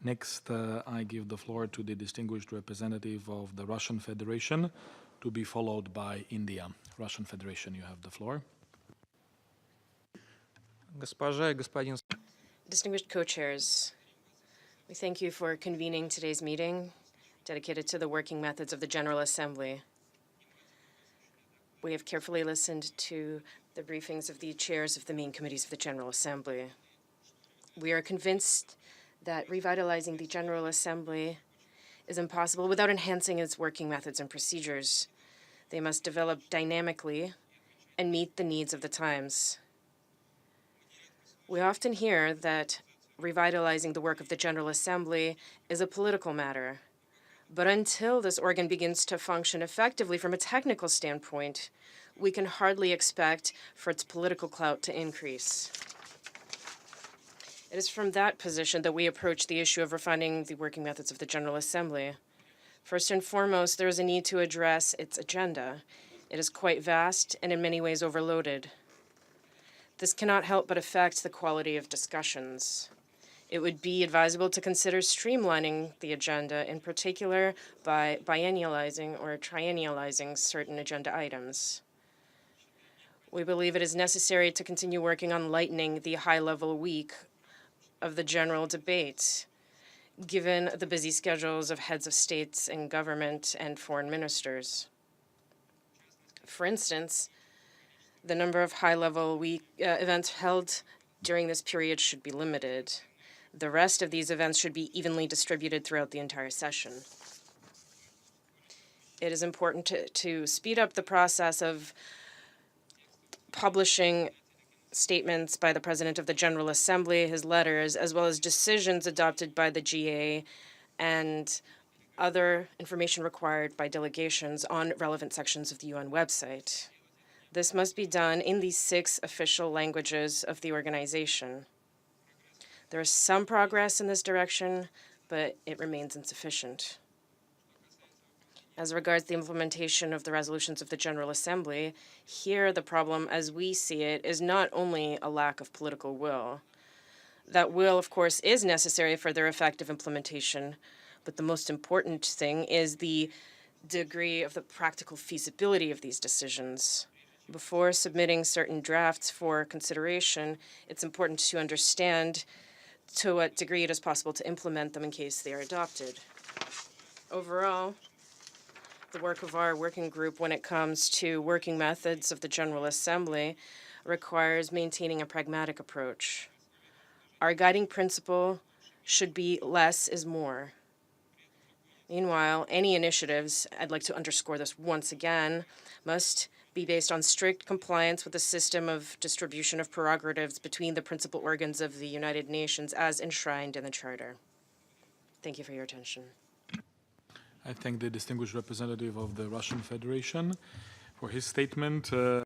Next, I give the floor to the distinguished representative of the Russian Federation, to be followed by India. Russian Federation, you have the floor. Госпожа и господин. Distinguished co-chairs, we thank you for convening today's meeting dedicated to the working methods of the General Assembly. We have carefully listened to the briefings of the chairs of the main committees of the General Assembly. We are convinced that revitalizing the General Assembly is impossible without enhancing its working methods and procedures. They must develop dynamically and meet the needs of the times. We often hear that revitalizing the work of the General Assembly is a political matter. But until this organ begins to function effectively from a technical standpoint, we can hardly expect for its political clout to increase. It is from that position that we approach the issue of refining the working methods of the General Assembly. First and foremost, there is a need to address its agenda. It is quite vast and in many ways overloaded. This cannot help but affect the quality of discussions. It would be advisable to consider streamlining the agenda, in particular by biennializing or triennializing certain agenda items. We believe it is necessary to continue working on lightening the high-level week of the general debate, given the busy schedules of heads of states and government and foreign ministers. For instance, the number of high-level events held during this period should be limited. The rest of these events should be evenly distributed throughout the entire session. It is important to speed up the process of publishing statements by the President of the General Assembly, his letters, as well as decisions adopted by the GA and other information required by delegations on relevant sections of the UN website. This must be done in the 6 official languages of the organization. There is some progress in this direction, but it remains insufficient. As regards the implementation of the resolutions of the General Assembly, here the problem, as we see it, is not only a lack of political will. That will, of course, is necessary for their effective implementation, but the most important thing is the degree of the practical feasibility of these decisions. Before submitting certain drafts for consideration, it's important to understand to what degree it is possible to implement them in case they are adopted. Overall, the work of our working group when it comes to working methods of the General Assembly requires maintaining a pragmatic approach. Our guiding principle should be less is more. Meanwhile, any initiatives, I'd like to underscore this once again, must be based on strict compliance with the system of distribution of prerogatives between the principal organs of the United Nations as enshrined in the Charter. Thank you for your attention. I thank the distinguished representative of the Russian Federation for his statement.